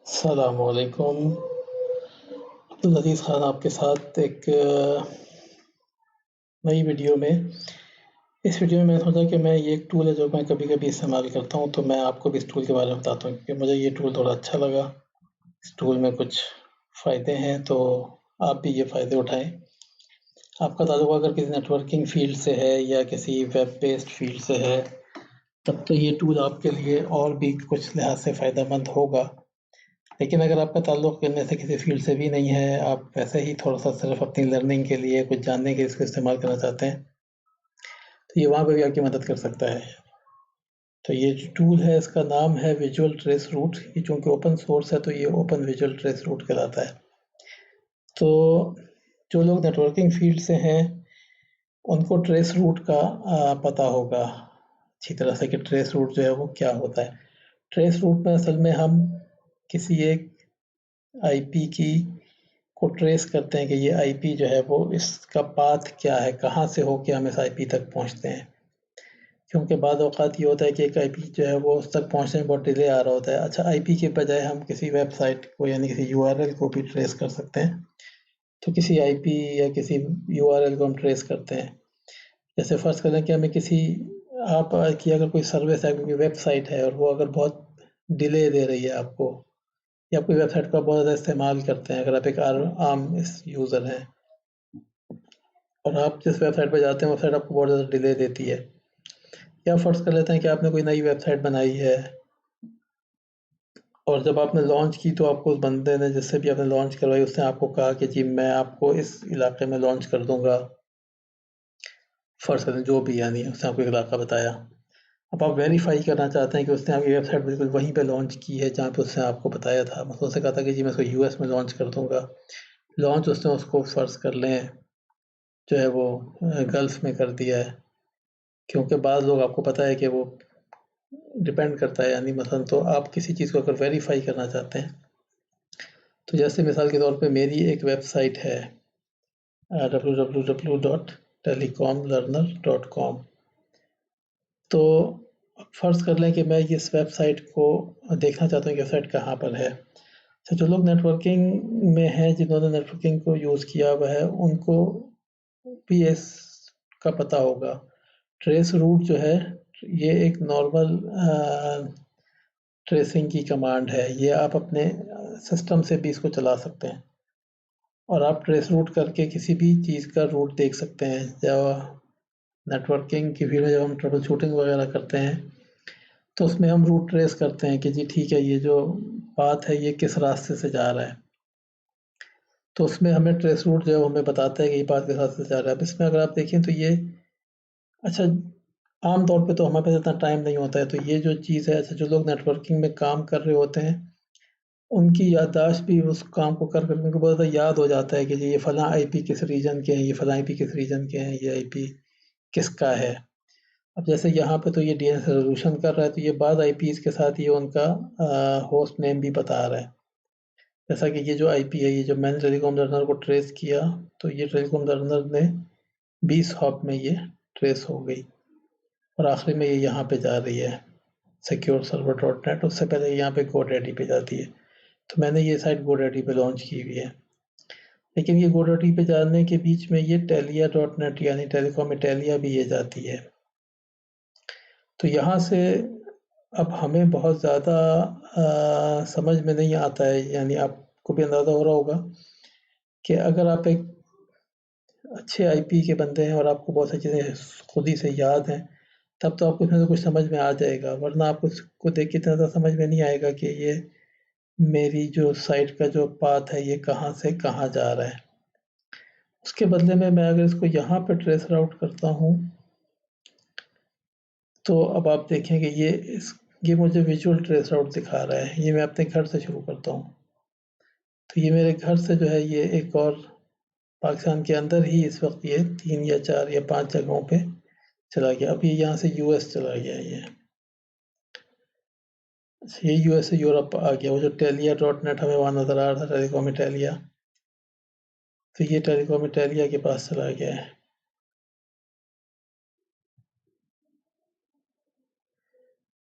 अस्सलामुअलैकुम। अब्दुल अज़ीज़ ख़ान आपके साथ एक नई वीडियो में। इस वीडियो में मैंने सोचा कि मैं ये एक टूल है जो मैं कभी-कभी इस्तेमाल करता हूँ, तो मैं आपको भी इस टूल के बारे में बताता हूँ क्योंकि मुझे ये टूल थोड़ा अच्छा लगा। इस टूल में कुछ फ़ायदे हैं, तो आप भी ये फ़ायदे उठाएँ। आपका ताल्लुक अगर किसी नेटवर्किंग फ़ील्ड से है या किसी वेब बेस्ड फ़ील्ड से है, तब तो ये टूल आपके लिए और भी कुछ लिहाज़ से फ़ायदेमंद होगा। लेकिन अगर आपका ताल्लुक इनमें से किसी फ़ील्ड से भी नहीं है, आप वैसे ही थोड़ा-सा सिर्फ़ अपनी लर्निंग के लिए, कुछ जानने के लिए इसको इस्तेमाल करना चाहते हैं, तो ये वहाँ पे भी आपकी मदद कर सकता है। तो ये जो टूल है इसका नाम है विजुअल ट्रेस रूट। ये चूँकि ओपन सोर्स है तो ये ओपन विजुअल ट्रेस रूट कहलाता है। तो जो लोग नेटवर्किंग फ़ील्ड से हैं, उनको ट्रेस रूट का पता होगा अच्छी तरह से कि ट्रेस रूट जो है वो क्या होता है। ट्रेस रूट में असल में हम किसी एक आईपी की को ट्रेस करते हैं कि ये आईपी जो है वो इसका पाथ क्या है, कहाँ से होके हम इस आईपी तक पहुँचते हैं। क्योंकि बाद औक़ात ये होता है कि एक आईपी जो है वो उस तक पहुँचने में बहुत डिले आ रहा होता है। अच्छा, आईपी के बजाय हम किसी वेबसाइट को यानी किसी यूआरएल को भी ट्रेस कर सकते हैं। तो किसी आईपी या किसी यूआरएल को हम ट्रेस करते हैं। जैसे फ़र्ज़ करें कि हमें किसी आप की अगर कोई सर्विस है, कोई वेबसाइट है और वो अगर बहुत डिले दे रही है आपको, या कोई वेबसाइट को आप बहुत ज़्यादा इस्तेमाल करते हैं, अगर आप एक आम इस यूज़र हैं और आप जिस वेबसाइट पे जाते हैं, वेबसाइट आपको बहुत ज़्यादा डिले देती है। या फ़र्ज़ कर लेते हैं कि आपने कोई नई वेबसाइट बनाई है और जब आपने लॉन्च की तो आपको उस बंदे ने जिससे भी आपने लॉन्च करवाई, उसने आपको कहा कि जी मैं आपको इस इलाके में लॉन्च कर दूँगा। फ़र्ज़ करें जो भी, यानी उसने आपको एक इलाका बताया। अब आप वेरीफ़ाई करना चाहते हैं कि उसने आपकी वेबसाइट बिल्कुल वहीं पे लॉन्च की है जहाँ पे उसने आपको बताया था। मतलब उसने कहा था कि जी मैं इसको यूएस में लॉन्च कर दूँगा। लॉन्च उसने उसको फ़र्ज़ कर लें जो है वो गल्फ़ में कर दिया है। क्योंकि बाज़ लोग, आपको पता है कि वो डिपेंड करता है, यानी मसलन तो आप किसी चीज़ को अगर वेरीफ़ाई करना चाहते हैं, तो जैसे मिसाल के तौर पे मेरी एक वेबसाइट है www.telecomlearner.com। तो फ़र्ज़ कर लें कि मैं इस वेबसाइट को देखना चाहता हूँ कि वेबसाइट कहाँ पर है। तो जो लोग नेटवर्किंग में हैं, जिन्होंने नेटवर्किंग को यूज़ किया हुआ है, उनको भी इसका पता होगा। ट्रेस रूट जो है, ये एक नॉर्मल ट्रेसिंग की कमांड है। ये आप अपने सिस्टम से भी इसको चला सकते हैं और आप ट्रेस रूट करके किसी भी चीज़ का रूट देख सकते हैं। जब नेटवर्किंग की फील्ड में जब हम ट्रबल शूटिंग वगैरह करते हैं, तो उसमें हम रूट ट्रेस करते हैं कि जी ठीक है, ये जो पाथ है ये किस रास्ते से जा रहा है। तो उसमें हमें ट्रेस रूट जो है वो हमें बताता है कि ये पाथ किस रास्ते से जा रहा है। अब इसमें अगर आप देखें तो ये, अच्छा, आम तौर पे तो हमारे पास इतना टाइम नहीं होता है, तो ये जो चीज़ है, अच्छा, जो लोग नेटवर्किंग में काम कर रहे होते हैं, उनकी याददाश्त भी उस काम को कर कर उनको बहुत ज़्यादा याद हो जाता है कि जी ये फलाँ आईपी किस रीजन के हैं, ये फलाँ आईपी किस रीजन के हैं, ये आईपी किसका है। अब जैसे यहाँ पे तो ये डीएनएस रेज़ोल्यूशन कर रहा है, तो ये बाद आईपीज़ के साथ ये उनका होस्ट नेम भी बता रहा है। जैसा कि ये जो आईपी है, ये जब मैंने टेलीकॉम लर्नर को ट्रेस किया, तो ये टेलीकॉम लर्नर ने 20 हॉप में ये ट्रेस हो गई और आखिरी में ये यहाँ पे जा रही है सिक्योर सर्वर डॉट नेट। उससे पहले यहाँ पे गोडैडी पे जाती है। तो मैंने ये साइट गोडैडी पे लॉन्च की हुई है, लेकिन ये गोडैडी पे जाने के बीच में ये टेलिया डॉट नेट यानी टेलीकॉम इटालिया भी ये जाती है। तो यहाँ से अब हमें बहुत ज़्यादा समझ में नहीं आता है, यानी आपको भी अंदाज़ा हो रहा होगा कि अगर आप एक अच्छे आईपी के बंदे हैं और आपको बहुत सारी चीज़ें खुद ही से याद हैं, तब तो आपको इसमें से कुछ समझ में आ जाएगा, वरना आपको इसको देख के इतना ज़्यादा समझ में नहीं आएगा कि ये मेरी जो साइट का जो पाथ है, ये कहाँ से कहाँ जा रहा है। उसके बदले में मैं अगर इसको यहाँ पे ट्रेस राउट करता हूँ, तो अब आप देखें कि ये मुझे विजुअल ट्रेस राउट दिखा रहा है। ये मैं अपने घर से शुरू करता हूँ। तो ये मेरे घर से जो है ये एक और पाकिस्तान के अंदर ही इस वक़्त ये 3 या 4 या 5 जगहों पे चला गया। अब ये यहाँ से यूएस चला गया ये। अच्छा, ये यूएस से यूरोप आ गया। वो जो टेलिया डॉट नेट हमें वहाँ नज़र आ रहा था, टेलीकॉम इटालिया, तो ये टेलीकॉम इटालिया के पास चला गया है।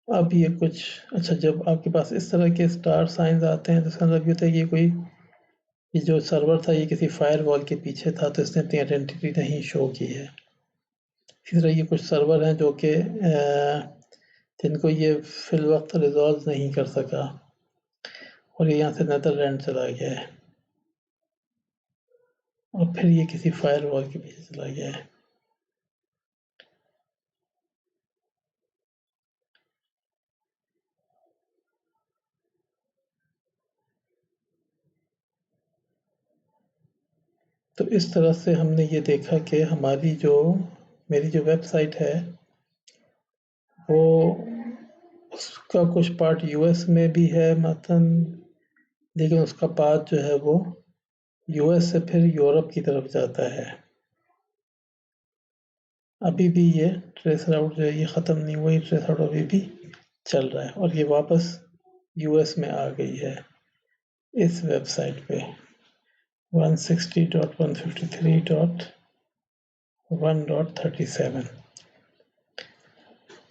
अब ये कुछ अच्छा, जब आपके पास इस तरह के स्टार साइंस आते हैं तो इसका मतलब ये होता है कि ये जो सर्वर था ये किसी फायरवॉल के पीछे था, तो इसने अपनी आइडेंटिटी नहीं शो की है। इसी तरह ये कुछ सर्वर हैं जो कि जिनको ये फिल वक्त रिजॉल्व नहीं कर सका और ये यहाँ से नेदरलैंड चला गया है और फिर ये किसी फायरवॉल के पीछे चला गया है। तो इस तरह से हमने ये देखा कि मेरी जो वेबसाइट है वो उसका कुछ पार्ट यूएस में भी है मसलन, लेकिन उसका पाथ जो है वो यूएस से फिर यूरोप की तरफ जाता है। अभी भी ये ट्रेस राउट जो है ये ख़त्म नहीं हुआ, ये ट्रेस राउट अभी भी चल रहा है और ये वापस यूएस में आ गई है इस वेबसाइट पे 160.153.1.37।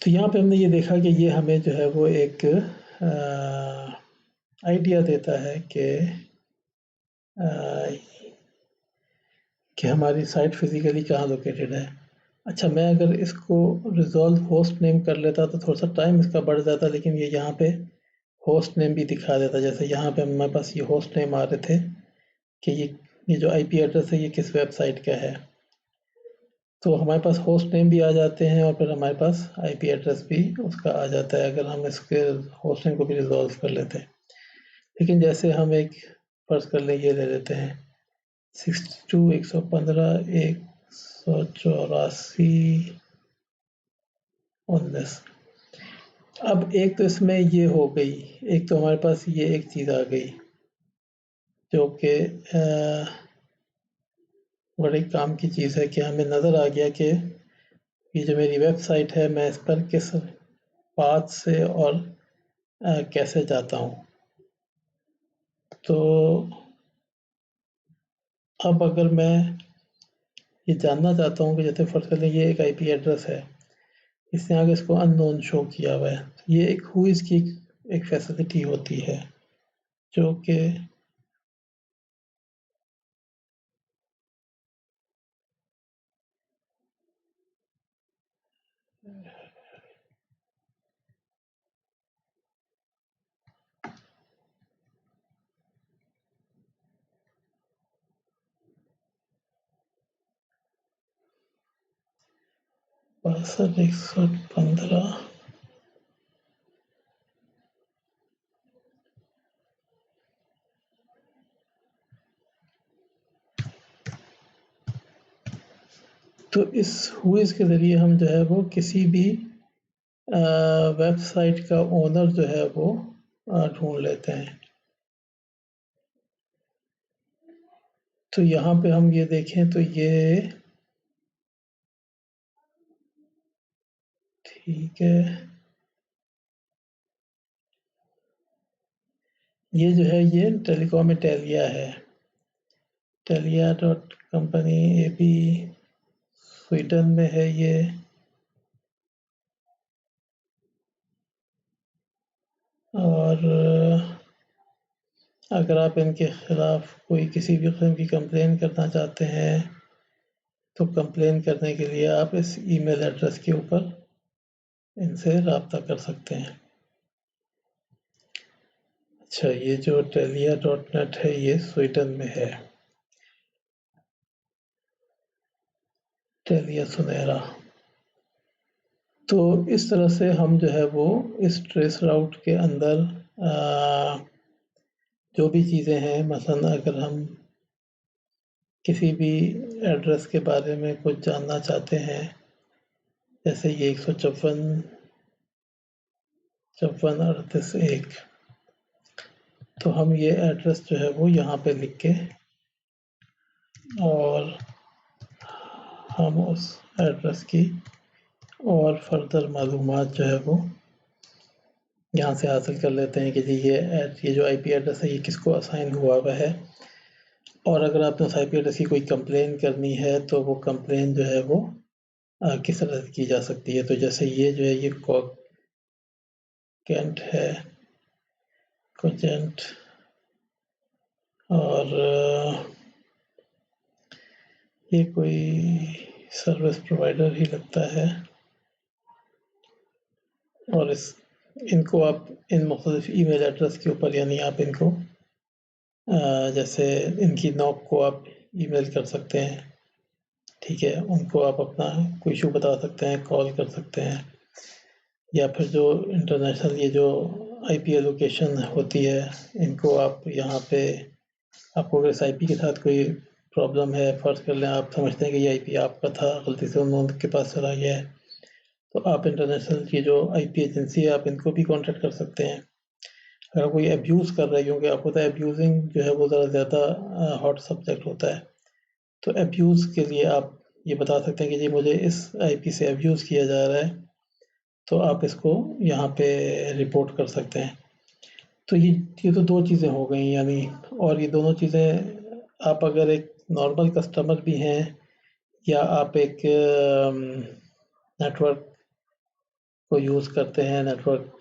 तो यहाँ पे हमने ये देखा कि ये हमें जो है वो एक आइडिया देता है कि हमारी साइट फिज़िकली कहाँ लोकेटेड है। अच्छा, मैं अगर इसको रिज़ॉल्व होस्ट नेम कर लेता तो थोड़ा सा टाइम इसका बढ़ जाता, लेकिन ये यहाँ पे होस्ट नेम भी दिखा देता। जैसे यहाँ पे हमारे पास ये होस्ट नेम आ रहे थे कि ये जो आईपी एड्रेस है ये किस वेबसाइट का है, तो हमारे पास होस्ट नेम भी आ जाते हैं और फिर हमारे पास आईपी एड्रेस भी उसका आ जाता है अगर हम इसके होस्ट नेम को भी रिजॉल्व कर लेते हैं। लेकिन जैसे हम एक फर्ज कर लें ये ले लेते हैं 62.115.184.19। अब एक तो इसमें ये हो गई, एक तो हमारे पास ये एक चीज़ आ गई जो कि बड़े काम की चीज़ है कि हमें नज़र आ गया कि ये जो मेरी वेबसाइट है मैं इस पर किस पाथ से और कैसे जाता हूँ। तो अब अगर मैं ये जानना चाहता हूँ कि जैसे फर्ज कर लें ये एक आईपी एड्रेस है, इसने आगे इसको अननोन शो किया हुआ है, तो ये एक हुईज़ की एक फैसिलिटी होती है जो कि बासठ 115। तो इस हुईज़ के ज़रिए हम जो है वो किसी भी वेबसाइट का ओनर जो है वो ढूंढ लेते हैं। तो यहाँ पे हम ये देखें तो ये ठीक है, ये जो है ये टेलीकॉम इटालिया है, टेलिया डॉट कंपनी एबी स्वीडन में है ये। और अगर आप इनके ख़िलाफ़ कोई किसी भी किस्म की कंप्लेन करना चाहते हैं तो कंप्लेन करने के लिए आप इस ईमेल एड्रेस के ऊपर इनसे रब्ता कर सकते हैं। अच्छा, ये जो टेलिया डॉट नेट है ये स्वीडन में है, टेलिया सुनहरा। तो इस तरह से हम जो है वो इस ट्रेस राउट के अंदर जो भी चीज़ें हैं, मसलन अगर हम किसी भी एड्रेस के बारे में कुछ जानना चाहते हैं, जैसे ये 154.54.38.1, तो हम ये एड्रेस जो है वो यहाँ पे लिख के और हम उस एड्रेस की और फर्दर मालूमात जो है वो यहाँ से हासिल कर लेते हैं कि जी ये जो आईपी एड्रेस है ये किसको असाइन हुआ हुआ है। और अगर आपने उस आईपी एड्रेस की कोई कंप्लेन करनी है तो वो कंप्लेन जो है वो किस तरह से की जा सकती है। तो जैसे ये जो है ये कैंट है, कोजेंट और ये कोई सर्विस प्रोवाइडर ही लगता है। और इनको आप इन मुख्तलिफ ईमेल एड्रेस के ऊपर यानी आप इनको जैसे इनकी नॉक को आप ईमेल कर सकते हैं, ठीक है, उनको आप अपना कोई इशू बता सकते हैं, कॉल कर सकते हैं, या फिर जो इंटरनेशनल ये जो आईपी एलोकेशन होती है इनको आप यहाँ पे आपको अगर इस आईपी के साथ कोई प्रॉब्लम है, फ़र्ज़ कर लें आप समझते हैं कि ये आईपी आपका था, गलती से उनके पास चला गया है, तो आप इंटरनेशनल की जो आईपी एजेंसी है आप इनको भी कॉन्टैक्ट कर सकते हैं। अगर कोई अब्यूज़ कर रहा है, क्योंकि आपको पता है अब्यूज़िंग जो है वो ज़रा ज़्यादा हॉट सब्जेक्ट होता है, तो अब्यूज़ के लिए आप ये बता सकते हैं कि जी मुझे इस आईपी से अब्यूज़ किया जा रहा है, तो आप इसको यहाँ पे रिपोर्ट कर सकते हैं। तो ये तो 2 चीज़ें हो गई यानी, और ये दोनों चीज़ें आप अगर एक नॉर्मल कस्टमर भी हैं या आप एक नेटवर्क को यूज़ करते हैं, नेटवर्क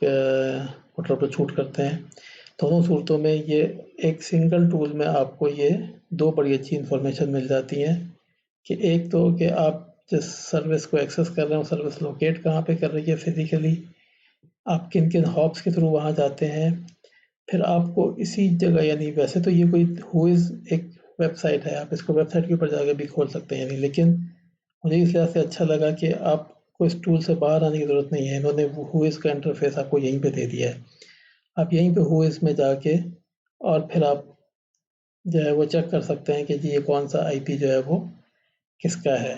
को ट्रबल शूट करते हैं, दोनों सूरतों में ये एक सिंगल टूल में आपको ये 2 बड़ी अच्छी इन्फॉर्मेशन मिल जाती हैं कि एक तो कि आप जिस सर्विस को एक्सेस कर रहे हैं, वो सर्विस लोकेट कहाँ पे कर रही है फिज़िकली, आप किन-किन हॉप्स के थ्रू वहाँ जाते हैं, फिर आपको इसी जगह यानी वैसे तो ये कोई व्होइस एक वेबसाइट है, आप इसको वेबसाइट के ऊपर जाके भी खोल सकते हैं यानी, लेकिन मुझे इस लिहाज़ से अच्छा लगा कि आपको इस टूल से बाहर आने की ज़रूरत नहीं है, इन्होंने व्होइस का इंटरफ़ेस आपको यहीं पे दे दिया है। आप यहीं पे व्होइस में जाके और फिर आप जो है वो चेक कर सकते हैं कि जी ये कौन-सा आईपी जो है वो किसका है।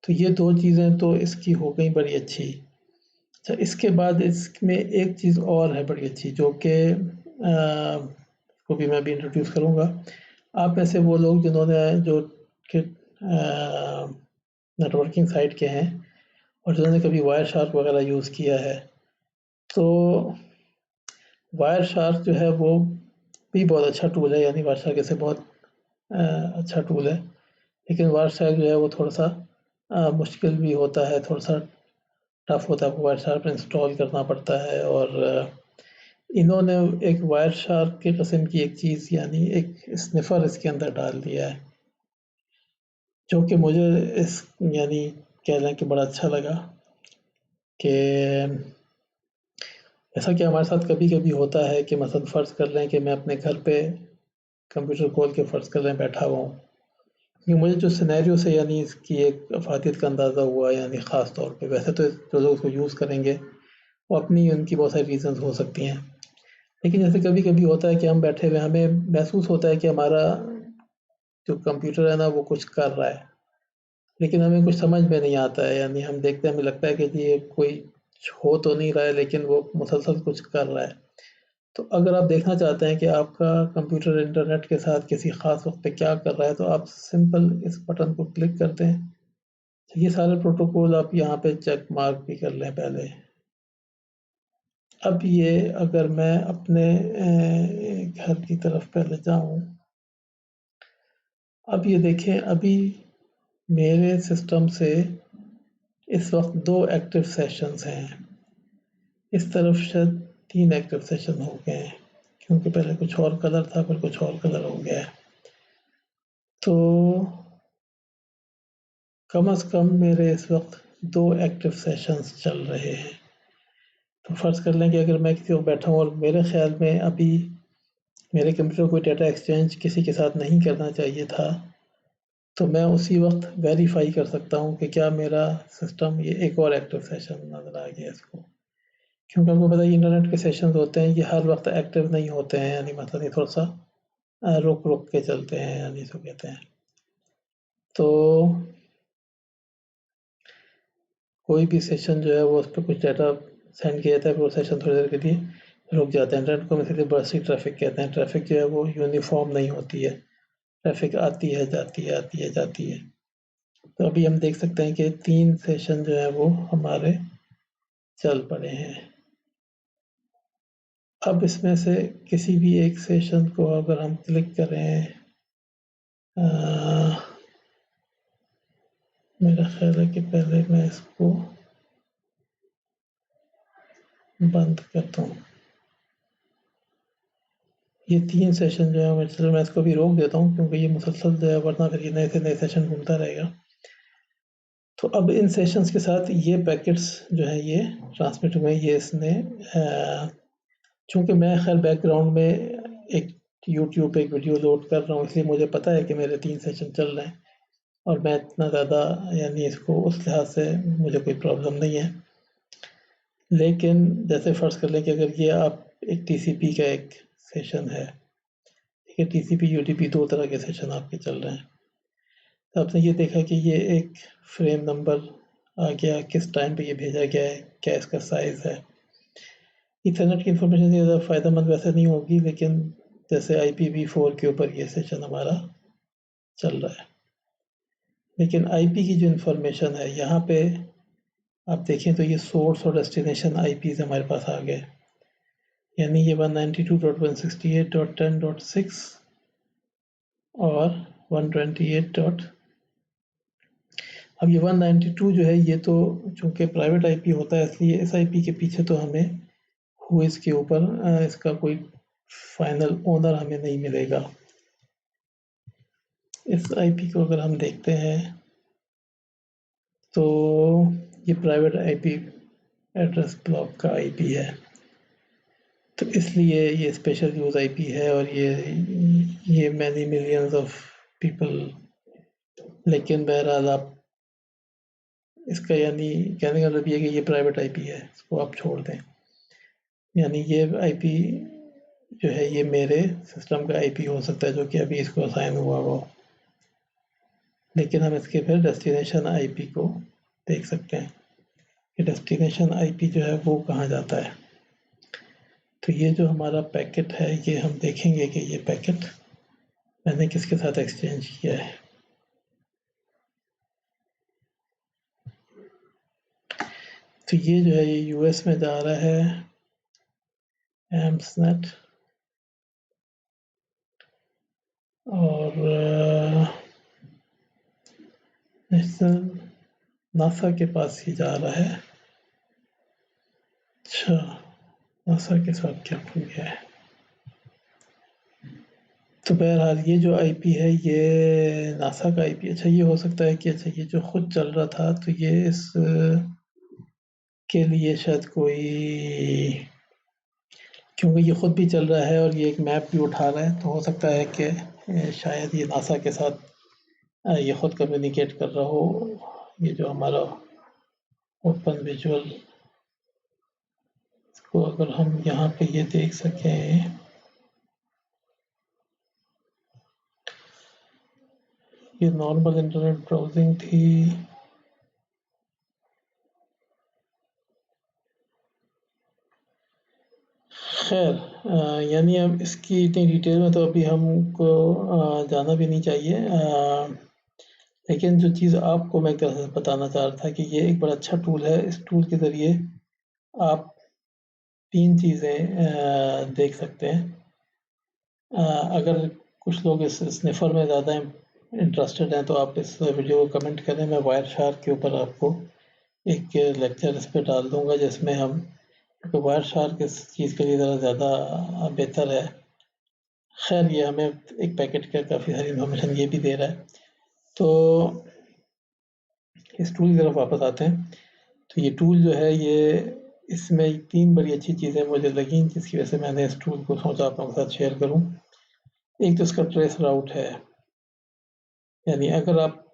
तो ये 2 चीज़ें तो इसकी हो गई बड़ी अच्छी। अच्छा, इसके बाद इसमें एक चीज़ और है बड़ी अच्छी जो कि को भी मैं भी इंट्रोड्यूस करूँगा। आप में से वो लोग जिन्होंने जो कि नेटवर्किंग साइट के हैं और जिन्होंने कभी वायरशार्क वगैरह यूज़ किया है, तो वायरशार्क जो है वो भी बहुत अच्छा टूल है, यानी वायरशार्क ऐसे बहुत अच्छा टूल है, लेकिन वायरशार्क जो है वो थोड़ा-सा मुश्किल भी होता है, थोड़ा-सा टफ होता है, आपको वायरशार्क इंस्टॉल करना पड़ता है। और इन्होंने एक वायरशार्क की किस्म की एक चीज़ यानी एक स्निफ़र इसके अंदर डाल दिया है, जो कि मुझे इस यानी कह लें कि बड़ा अच्छा लगा कि जैसा कि हमारे साथ कभी-कभी होता है कि मसलन फ़र्ज़ कर लें कि मैं अपने घर पे कंप्यूटर खोल के फ़र्ज़ कर लें बैठा हुआ हूँ। ये मुझे जो सिनेरियो से यानी इसकी एक अफ़ादियत का अंदाज़ा हुआ यानी ख़ास तौर पे, वैसे तो जो लोग इसको यूज़ करेंगे वो अपनी उनकी बहुत सारी रीज़न्स हो सकती हैं। लेकिन जैसे कभी-कभी होता है कि हम बैठे हुए हमें महसूस होता है कि हमारा जो कंप्यूटर है ना वो कुछ कर रहा है, लेकिन हमें कुछ समझ में नहीं आता है, यानी हम देखते हैं हमें लगता है कि जी ये कोई हो तो नहीं रहा है लेकिन वो मुसलसल कुछ कर रहा है। तो अगर आप देखना चाहते हैं कि आपका कंप्यूटर इंटरनेट के साथ किसी ख़ास वक़्त पे क्या कर रहा है, तो आप सिंपल इस बटन को क्लिक करते हैं। तो ये सारे प्रोटोकॉल आप यहाँ पे चेक मार्क भी कर लें पहले। अब ये अगर मैं अपने घर की तरफ पहले जाऊँ, अब ये देखें अभी मेरे सिस्टम से इस वक़्त 2 एक्टिव सेशंस हैं। इस तरफ शायद 3 एक्टिव सेशन हो गए हैं, क्योंकि पहले कुछ और कलर था फिर कुछ और कलर हो गया है। तो कम से कम मेरे इस वक़्त 2 एक्टिव सेशंस चल रहे हैं। तो फ़र्ज़ कर लें कि अगर मैं किसी वक़्त बैठा हूँ और मेरे ख़्याल में अभी मेरे कंप्यूटर को कोई डाटा एक्सचेंज किसी के साथ नहीं करना चाहिए था, तो मैं उसी वक़्त वेरीफ़ाई कर सकता हूँ कि क्या मेरा सिस्टम ये एक और एक्टिव सेशन नज़र आ गया इसको। क्योंकि आपको पता है इंटरनेट के सेशंस होते हैं, ये हर वक़्त एक्टिव नहीं होते हैं, यानी मतलब ये थोड़ा-सा रुक-रुक के चलते हैं, यानी इसको कहते हैं। तो कोई भी सेशन जो है वो उस पे कुछ डाटा सेंड किया जाता है, फिर वो सेशन थोड़ी देर के लिए रुक जाता है। इंटरनेट को हम इसीलिए बर्स्टी ट्रैफ़िक कहते हैं। ट्रैफ़िक जो है वो यूनिफ़ॉर्म नहीं होती है। ट्रैफ़िक आती है, जाती है, आती है, जाती है। तो अभी हम देख सकते हैं कि 3 सेशन जो है वो हमारे चल पड़े हैं। अब इसमें से किसी भी एक सेशन को अगर हम क्लिक करें, मेरा ख़्याल है कि पहले मैं इसको बंद करता हूँ। ये 3 सेशन जो है चलो मैं इसको भी रोक देता हूँ क्योंकि ये मुसलसल जो है वरना फिर ये नए से नए सेशन घूमता रहेगा। तो अब इन सेशंस के साथ ये पैकेट्स जो है ये ट्रांसमिट हुए, ये इसने चूँकि मैं खैर बैकग्राउंड में एक यूट्यूब पे एक वीडियो लोड कर रहा हूँ इसलिए मुझे पता है कि मेरे 3 सेशन चल रहे हैं और मैं इतना ज़्यादा यानी इसको उस लिहाज से मुझे कोई प्रॉब्लम नहीं है। लेकिन जैसे फ़र्ज़ कर लें कि अगर ये आप एक टीसीपी का एक सेशन है, ठीक है, टीसीपी यूडीपी 2 तरह के सेशन आपके चल रहे हैं। तो आपने ये देखा कि ये एक फ्रेम नंबर आ गया, किस टाइम पे ये भेजा गया है, क्या इसका साइज़ है। ईथरनेट की इन्फॉर्मेशन ज़्यादा फ़ायदेमंद वैसे नहीं होगी लेकिन जैसे IPv4 के ऊपर ये सेशन हमारा चल रहा है। लेकिन आईपी की जो इन्फॉर्मेशन है यहाँ पे आप देखें तो ये सोर्स और डेस्टिनेशन आईपीज़ हमारे पास आ गए, यानी ये 192.168.10.6 और 128. अब ये 192 जो है ये तो चूँकि प्राइवेट आईपी होता है इसलिए इस आईपी के पीछे तो हमें व्होइस के ऊपर इसका कोई फाइनल ओनर हमें नहीं मिलेगा। इस आईपी को अगर हम देखते हैं तो ये प्राइवेट आईपी एड्रेस ब्लॉक का आईपी है, तो इसलिए ये स्पेशल यूज़ आईपी है और ये मैनी मिलियंस ऑफ पीपल। लेकिन बहरहाल आप इसका यानी कहने का मतलब ये कि ये प्राइवेट आईपी है, इसको आप छोड़ दें। यानी ये आईपी जो है ये मेरे सिस्टम का आईपी हो सकता है जो कि अभी इसको असाइन हुआ हो, लेकिन हम इसके फिर डेस्टिनेशन आईपी को देख सकते हैं कि डेस्टिनेशन आईपी जो है वो कहाँ जाता है। तो ये जो हमारा पैकेट है ये हम देखेंगे कि ये पैकेट मैंने किसके साथ एक्सचेंज किया है। तो ये जो है ये यूएस में जा रहा है एम्सनेट और नेशनल नासा के पास ही जा रहा है। अच्छा, नासा के साथ क्या हो गया है। तो बहरहाल ये जो आईपी है ये नासा का आईपी। अच्छा ये हो सकता है कि अच्छा ये जो खुद चल रहा था तो ये इस के लिए शायद कोई, क्योंकि ये खुद भी चल रहा है और ये एक मैप भी उठा रहा है तो हो सकता है कि शायद ये नासा के साथ ये खुद कम्युनिकेट कर रहा हो। ये जो हमारा ओपन विजुअल को अगर हम यहाँ पे ये देख सकें, ये नॉर्मल इंटरनेट ब्राउजिंग थी। खैर यानी अब इसकी इतनी डिटेल में तो अभी हमको जाना भी नहीं चाहिए। लेकिन जो चीज़ आपको मैं एक तरह से बताना चाह रहा था कि ये एक बड़ा अच्छा टूल है। इस टूल के ज़रिए आप 3 चीज़ें देख सकते हैं। अगर कुछ लोग इस स्निफ़र में ज़्यादा इंटरेस्टेड हैं तो आप इस वीडियो को कमेंट करें, मैं वायरशार्क के ऊपर आपको एक लेक्चर इस पे डाल दूँगा जिसमें हम, क्योंकि वायरशार्क इस चीज़ के लिए ज़रा ज़्यादा बेहतर है। खैर ये हमें एक पैकेट का काफ़ी सारी इन्फॉर्मेशन ये भी दे रहा है। तो इस टूल की तरफ वापस आते हैं। तो ये टूल जो है ये इसमें 3 बड़ी अच्छी चीज़ें मुझे लगीं जिसकी वजह से मैंने इस टूल को सोचा आप लोगों के साथ शेयर करूँ। एक तो इसका ट्रेस राउट है, यानी अगर आप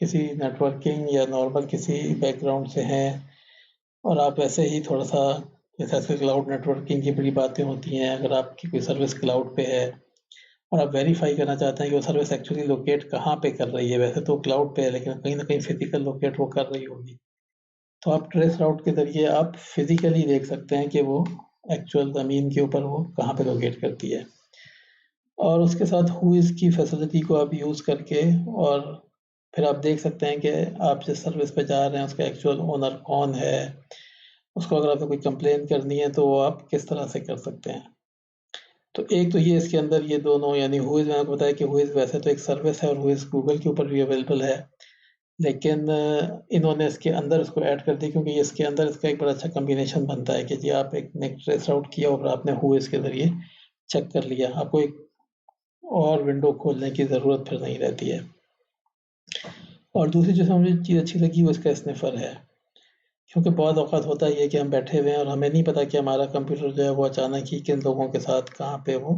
किसी नेटवर्किंग या नॉर्मल किसी बैकग्राउंड से हैं और आप वैसे ही थोड़ा-सा, जैसे आजकल क्लाउड नेटवर्किंग की बड़ी बातें होती हैं, अगर आपकी कोई सर्विस क्लाउड पे है और आप वेरीफ़ाई करना चाहते हैं कि वो सर्विस एक्चुअली लोकेट कहाँ पे कर रही है, वैसे तो क्लाउड पे है लेकिन कहीं न कहीं फ़िज़िकल लोकेट वो कर रही होगी। तो आप ट्रेस राउट के ज़रिए आप फ़िज़िकली देख सकते हैं कि वो एक्चुअल ज़मीन के ऊपर वो कहाँ पे लोकेट करती है। और उसके साथ व्होइस की फैसिलिटी को आप यूज़ करके और फिर आप देख सकते हैं कि आप जिस सर्विस पे जा रहे हैं उसका एक्चुअल ओनर कौन है। उसको अगर आपको कोई कंप्लेन करनी है तो वो आप किस तरह से कर सकते हैं। तो एक तो ये इसके अंदर ये दोनों, यानी व्होइस मैंने आपको बताया कि व्होइस वैसे तो एक सर्विस है और व्होइस गूगल के ऊपर भी अवेलेबल है। लेकिन इन्होंने इसके अंदर इसको ऐड कर दिया क्योंकि इसके अंदर इसका एक बड़ा अच्छा कॉम्बिनेशन बनता है कि जी आप एक ट्रेस आउट किया और आपने व्होइस के ज़रिए चेक कर लिया। आपको एक और विंडो खोलने की ज़रूरत फिर नहीं रहती है। और दूसरी जो मुझे चीज़ अच्छी लगी वो इसका स्निफ़र है, क्योंकि बहुत औक़ात होता ये है कि हम बैठे हुए हैं और हमें नहीं पता कि हमारा कंप्यूटर जो है वो अचानक ही किन लोगों के साथ कहाँ पे वो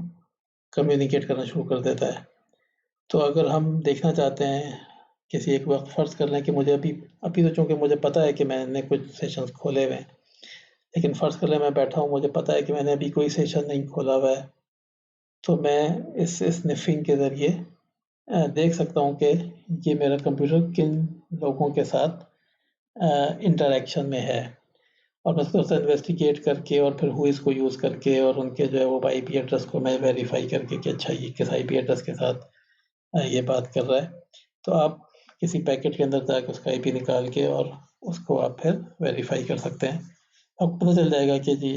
कम्युनिकेट करना शुरू कर देता है। तो अगर हम देखना चाहते हैं किसी एक वक़्त फ़र्ज़ कर लें कि मुझे अभी तो चूँकि मुझे पता है कि मैंने कुछ सेशंस खोले हुए हैं, लेकिन फ़र्ज़ कर लें मैं बैठा हूँ, मुझे पता है कि मैंने अभी कोई सेशन नहीं खोला हुआ है, तो मैं इस स्निफ़िंग के ज़रिए देख सकता हूँ कि ये मेरा कंप्यूटर किन लोगों के साथ इंटरैक्शन में है। और मैं उसको इन्वेस्टिगेट करके और फिर व्होइस को यूज़ करके और उनके जो है वो आईपी एड्रेस को मैं वेरीफ़ाई करके कि अच्छा ये किस आईपी एड्रेस के साथ ये बात कर रहा है। तो आप किसी पैकेट के अंदर जाके उसका आईपी निकाल के और उसको आप फिर वेरीफ़ाई कर सकते हैं। आपको पता चल जाएगा कि जी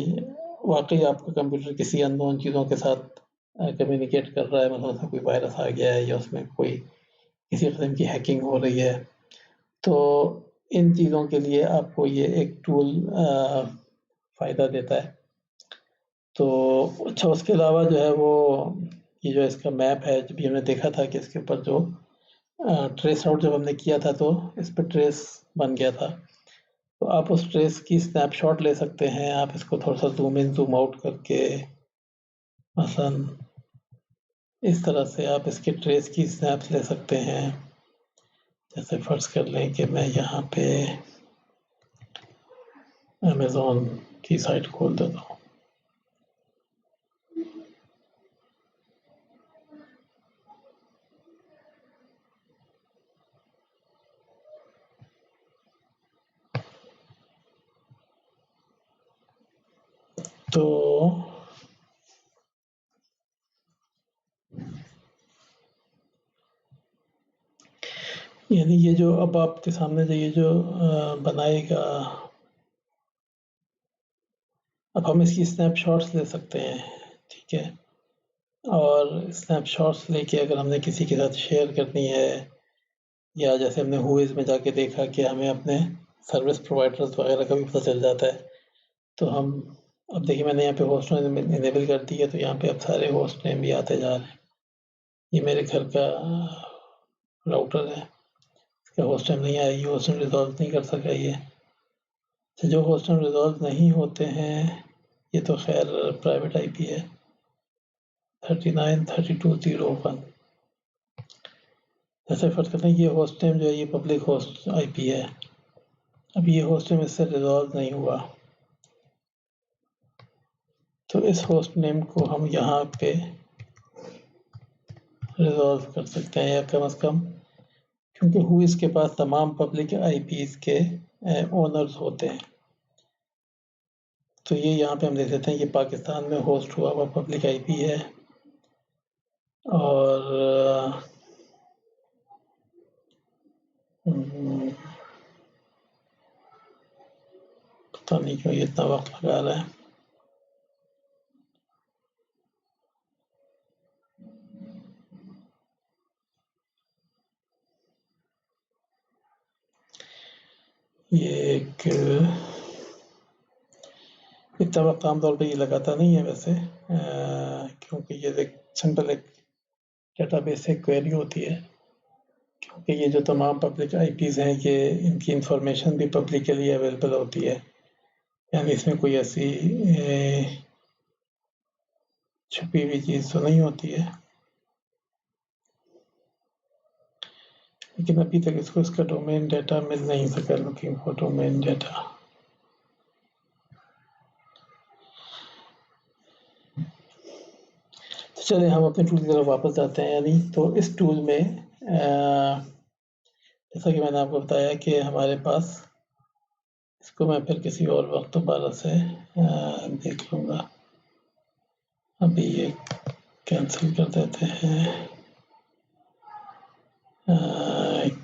वाक़ई आपका कंप्यूटर किसी अननोन चीज़ों के साथ कम्युनिकेट कर रहा है, मतलब उसमें कोई वायरस आ गया है या उसमें कोई किसी किस्म की हैकिंग हो रही है। तो इन चीज़ों के लिए आपको ये एक टूल फ़ायदा देता है। तो अच्छा उसके अलावा जो है वो ये जो इसका मैप है, जब भी हमने देखा था कि इसके ऊपर जो ट्रेस आउट जब हमने किया था तो इस पे ट्रेस बन गया था। तो आप उस ट्रेस की स्नैपशॉट ले सकते हैं, आप इसको थोड़ा-सा ज़ूम इन ज़ूम आउट करके मसलन इस तरह से आप इसके ट्रेस की स्नैप्स ले सकते हैं। जैसे फ़र्ज़ कर लें कि मैं यहाँ पे अमेज़न की साइट खोल देता हूँ। तो यानी ये जो अब आपके सामने जो ये जो बनाएगा, अब हम इसकी स्नैपशॉट्स ले सकते हैं, ठीक है? और स्नैपशॉट्स लेके अगर हमने किसी के साथ शेयर करनी है या जैसे हमने व्होइस में जाके देखा कि हमें अपने सर्विस प्रोवाइडर्स वगैरह का भी पता चल जाता है, तो हम अब देखिए मैंने यहाँ पे होस्ट नेम इनेबल कर दी है, तो यहाँ पे अब सारे होस्ट नेम भी आते जा रहे हैं। ये मेरे घर का राउटर है, इसका होस्ट नेम नहीं आया, ये होस्ट नेम रिज़ॉल्व नहीं कर सका ये। तो जो होस्ट नेम रिज़ॉल्व नहीं होते हैं, ये तो खैर प्राइवेट आईपी है 393201। जैसे फ़र्ज़ करते हैं ये होस्ट नेम जो है ये पब्लिक होस्ट आईपी है। अब ये होस्ट नेम इससे रिज़ॉल्व नहीं हुआ, तो इस होस्ट नेम को हम यहाँ पे रिज़ॉल्व कर सकते हैं, या कम से कम क्योंकि व्होइस के पास तमाम पब्लिक आईपीज़ के ओनर्स होते हैं। तो ये यहाँ पे हम देख सकते हैं ये पाकिस्तान में होस्ट हुआ हुआ पब्लिक आईपी है और पता नहीं क्यों ये इतना वक्त लगा रहा है। ये एक इतना वक्त आमतौर पर ये लगाता नहीं है वैसे, क्योंकि ये एक सिंपल एक डेटाबेस से क्वेरी होती है, क्योंकि ये जो तमाम पब्लिक आईपीज़ हैं ये इनकी इंफॉर्मेशन भी पब्लिकली अवेलेबल होती है, यानी इसमें कोई ऐसी छुपी हुई चीज़ तो नहीं होती है। लेकिन अभी तक इसको इसका डोमेन डाटा मिल नहीं सका। लुकिंग फॉर डोमेन डाटा, तो चलिए हम अपने टूल की तरफ वापस जाते हैं। यानी तो इस टूल में जैसा कि मैंने आपको बताया कि हमारे पास, इसको मैं फिर किसी और वक्त दोबारा से देख लूँगा। अभी ये कैंसिल कर देते हैं,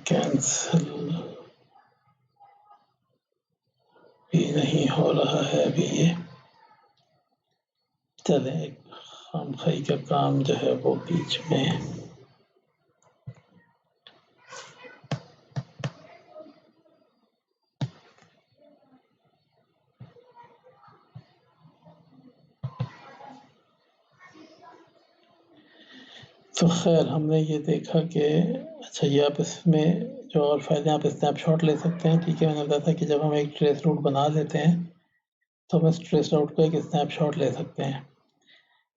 कैंसिल भी नहीं हो रहा है अभी ये। चलें एक खामखई का काम जो है वो बीच में तो ख़ैर हमने ये देखा कि अच्छा ये आप इसमें जो और फ़ायदे हैं आप स्नैपशॉट ले सकते हैं, ठीक है। मैंने बताया था कि जब हम एक ट्रेस रूट बना लेते हैं तो हम इस ट्रेस रूट का एक स्नैपशॉट ले सकते हैं,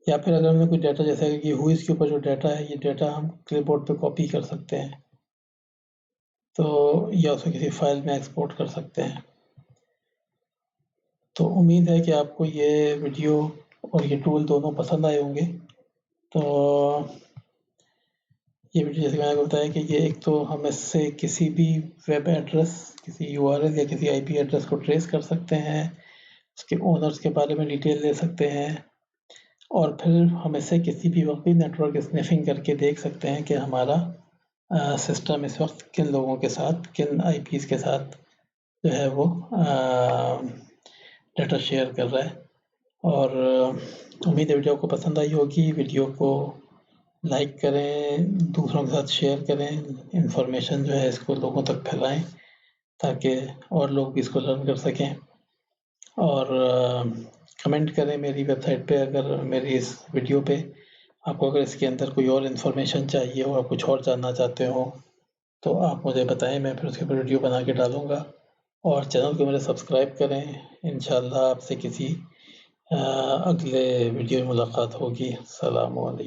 या फिर अगर हमें कोई डाटा जैसे कि व्होइस के ऊपर जो डाटा है ये डाटा हम क्लिपबोर्ड पे कॉपी कर सकते हैं, तो या उसको किसी फ़ाइल में एक्सपोर्ट कर सकते हैं। तो उम्मीद है कि आपको ये वीडियो और ये टूल दोनों पसंद आए होंगे। तो ये वीडियो जैसे मैंने बताया कि ये एक तो हम इससे किसी भी वेब एड्रेस, किसी यूआरएल या किसी आईपी एड्रेस को ट्रेस कर सकते हैं, उसके ओनर्स के बारे में डिटेल ले सकते हैं, और फिर हम इससे किसी भी वक्त भी नेटवर्क स्निफिंग करके देख सकते हैं कि हमारा सिस्टम इस वक्त किन लोगों के साथ, किन आईपीज़ के साथ जो है वो डाटा शेयर कर रहा है। और उम्मीद है वीडियो आपको पसंद आई होगी। वीडियो को लाइक करें, दूसरों के साथ शेयर करें, इन्फॉर्मेशन जो है इसको लोगों तक फैलाएं ताकि और लोग भी इसको लर्न कर सकें। और कमेंट करें मेरी वेबसाइट पे, अगर मेरी इस वीडियो पे आपको अगर इसके अंदर कोई और इन्फॉर्मेशन चाहिए हो, आप कुछ और जानना चाहते हो, तो आप मुझे बताएं, मैं फिर उसके ऊपर वीडियो बना के डालूँगा। और चैनल को मेरे सब्सक्राइब करें। इंशाल्लाह आपसे किसी अगले वीडियो में मुलाकात होगी। अस्सलामु अलैकुम।